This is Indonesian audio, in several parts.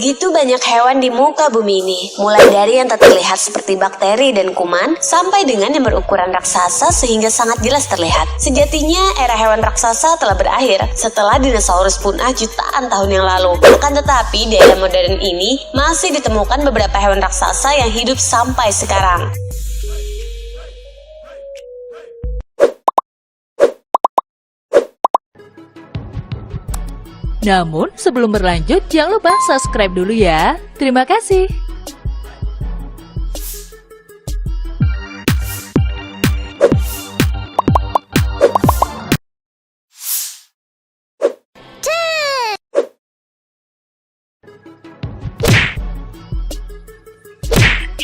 Begitu banyak hewan di muka bumi ini, mulai dari yang tak terlihat seperti bakteri dan kuman, sampai dengan yang berukuran raksasa sehingga sangat jelas terlihat. Sejatinya, era hewan raksasa telah berakhir setelah dinosaurus punah jutaan tahun yang lalu. Akan tetapi, di era modern ini, masih ditemukan beberapa hewan raksasa yang hidup sampai sekarang. Namun, sebelum berlanjut, jangan lupa subscribe dulu ya. Terima kasih.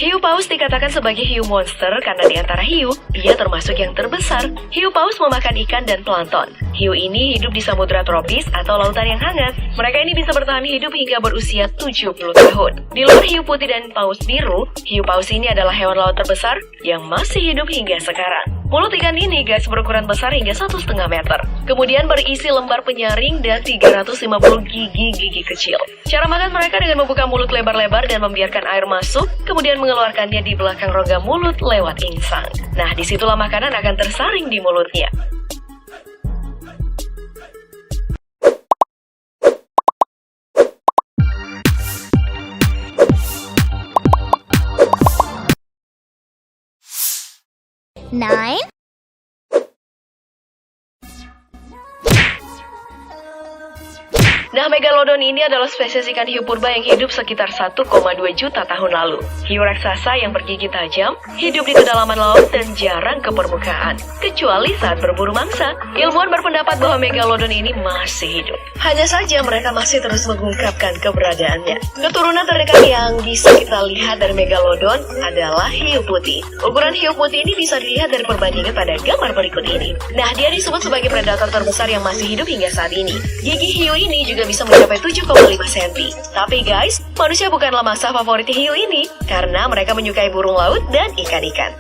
Hiu paus dikatakan sebagai hiu monster karena di antara hiu, ia termasuk yang terbesar. Hiu paus memakan ikan dan plankton. Hiu ini hidup di samudra tropis atau lautan yang hangat. Mereka ini bisa bertahan hidup hingga berusia 70 tahun. Di luar hiu putih dan paus biru, hiu paus ini adalah hewan laut terbesar yang masih hidup hingga sekarang. Mulut ikan ini guys berukuran besar hingga 1,5 meter. Kemudian berisi lembar penyaring dan 350 gigi kecil. Cara makan mereka dengan membuka mulut lebar-lebar dan membiarkan air masuk, kemudian mengeluarkannya di belakang rongga mulut lewat insang. Nah, disitulah makanan akan tersaring di mulutnya. Nine. Nah, Megalodon ini adalah spesies ikan hiu purba yang hidup sekitar 1,2 juta tahun lalu. Hiu raksasa yang bergigi tajam, hidup di kedalaman laut dan jarang ke permukaan. Kecuali saat berburu mangsa, ilmuwan berpendapat bahwa Megalodon ini masih hidup. Hanya saja mereka masih terus mengungkapkan keberadaannya. Keturunan terdekat yang bisa kita lihat dari Megalodon adalah hiu putih. Ukuran hiu putih ini bisa dilihat dari perbandingan pada gambar berikut ini. Nah, dia disebut sebagai predator terbesar yang masih hidup hingga saat ini. Gigi hiu ini juga bisa mencapai 7,5 cm. Tapi guys, manusia bukanlah mangsa favorit hiu ini karena mereka menyukai burung laut dan ikan-ikan.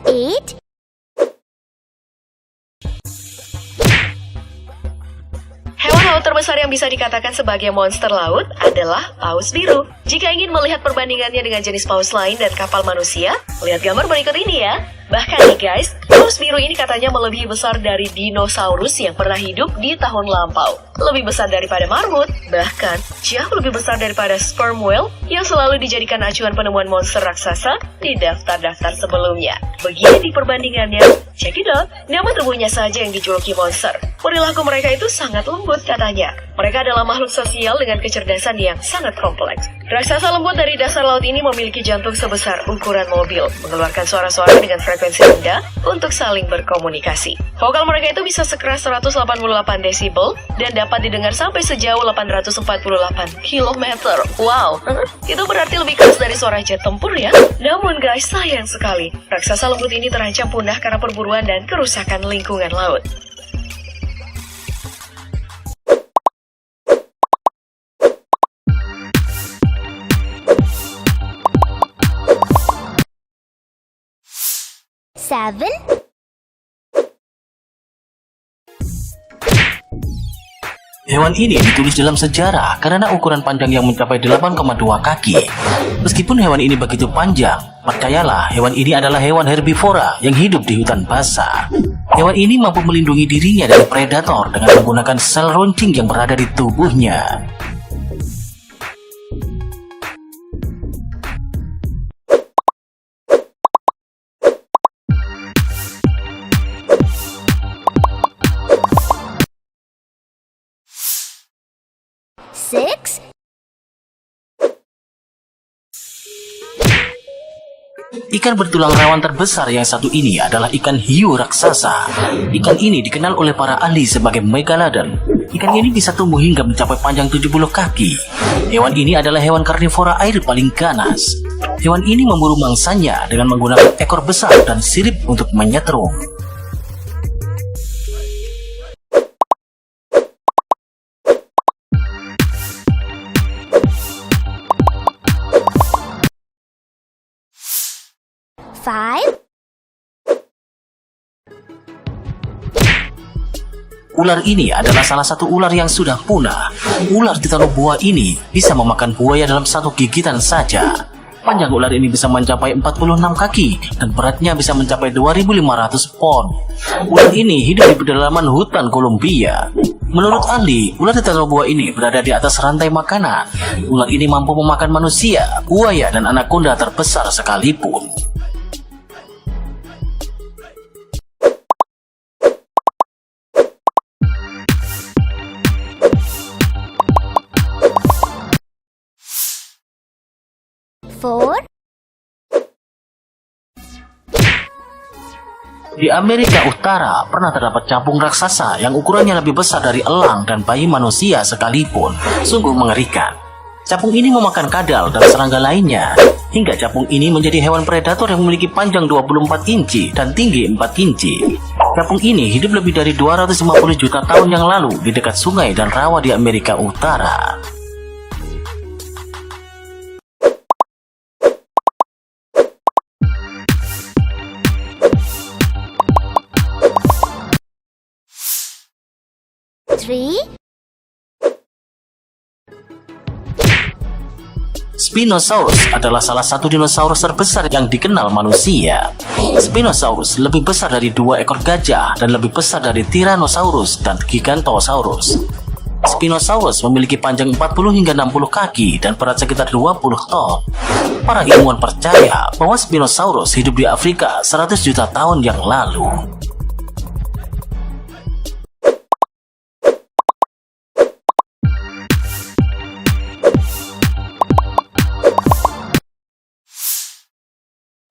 Eight. Hewan laut terbesar yang bisa dikatakan sebagai monster laut adalah paus biru. Jika ingin melihat perbandingannya dengan jenis paus lain dan kapal manusia, lihat gambar berikut ini ya. Bahkan nih guys, paus biru ini katanya melebihi besar dari dinosaurus yang pernah hidup di tahun lampau. Lebih besar daripada marmut, bahkan jauh lebih besar daripada sperm whale yang selalu dijadikan acuan penemuan monster raksasa di daftar-daftar sebelumnya. Begini di perbandingannya, check it out. Nama tubuhnya saja yang dijuluki monster. Perilaku mereka itu sangat lembut katanya. Mereka adalah makhluk sosial dengan kecerdasan yang sangat kompleks. Raksasa lembut dari dasar laut ini memiliki jantung sebesar ukuran mobil, mengeluarkan suara-suara dengan frekuensi rendah untuk saling berkomunikasi. Vokal mereka itu bisa sekeras 188 desibel dan dapat didengar sampai sejauh 848 km. Wow, itu berarti lebih keras dari suara jet tempur ya. Namun guys, sayang sekali, raksasa lembut ini terancam punah karena perburuan dan kerusakan lingkungan laut. Seven. Hewan ini ditulis dalam sejarah karena ukuran panjang yang mencapai 8,2 kaki. Meskipun hewan ini begitu panjang, percayalah hewan ini adalah hewan herbivora yang hidup di hutan basah. Hewan ini mampu melindungi dirinya dari predator dengan menggunakan sel runcing yang berada di tubuhnya. Six. Ikan bertulang rawan terbesar yang satu ini adalah ikan hiu raksasa. Ikan ini dikenal oleh para ahli sebagai Megalodon. Ikan ini bisa tumbuh hingga mencapai panjang 70 kaki. Hewan ini adalah hewan karnivora air paling ganas. Hewan ini memburu mangsanya dengan menggunakan ekor besar dan sirip untuk menyetrum. Ular ini adalah salah satu ular yang sudah punah. Ular titanoboa ini bisa memakan buaya dalam satu gigitan saja. Panjang ular ini bisa mencapai 46 kaki dan beratnya bisa mencapai 2.500 pon. Ular ini hidup di pedalaman hutan Kolombia. Menurut ahli, ular titanoboa ini berada di atas rantai makanan. Ular ini mampu memakan manusia, buaya, dan anakonda terbesar sekalipun. Four, Di Amerika Utara pernah terdapat capung raksasa yang ukurannya lebih besar dari elang dan bayi manusia sekalipun. Sungguh mengerikan. Capung ini memakan kadal dan serangga lainnya. Hingga capung ini menjadi hewan predator yang memiliki panjang 24 inci dan tinggi 4 inci. Capung ini hidup lebih dari 250 juta tahun yang lalu di dekat sungai dan rawa di Amerika Utara. three, Spinosaurus adalah salah satu dinosaurus terbesar yang dikenal manusia. Spinosaurus lebih besar dari 2 ekor gajah dan lebih besar dari Tyrannosaurus dan Gigantosaurus. Spinosaurus memiliki panjang 40 hingga 60 kaki dan berat sekitar 20 ton. Para ilmuwan percaya bahwa Spinosaurus hidup di Afrika 100 juta tahun yang lalu.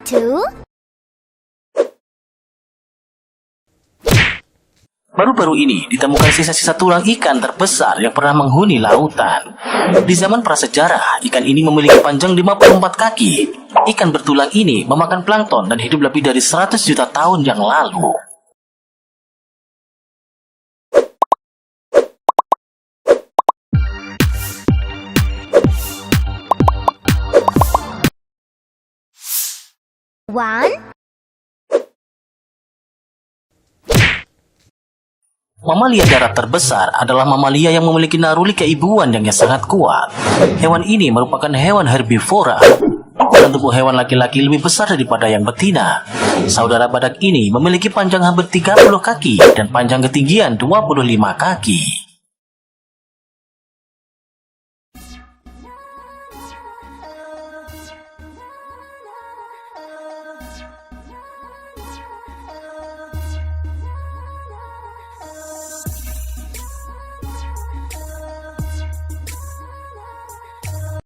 two, Baru-baru ini ditemukan sisa-sisa tulang ikan terbesar yang pernah menghuni lautan. Di zaman prasejarah, ikan ini memiliki panjang 54 kaki. Ikan bertulang ini memakan plankton dan hidup lebih dari 100 juta tahun yang lalu. one, Mamalia darat terbesar adalah mamalia yang memiliki naruli keibuan yang sangat kuat. Hewan ini merupakan hewan herbivora. Ukuran tubuh hewan laki-laki lebih besar daripada yang betina. Saudara badak ini memiliki panjang hampir 30 kaki dan panjang ketinggian 25 kaki.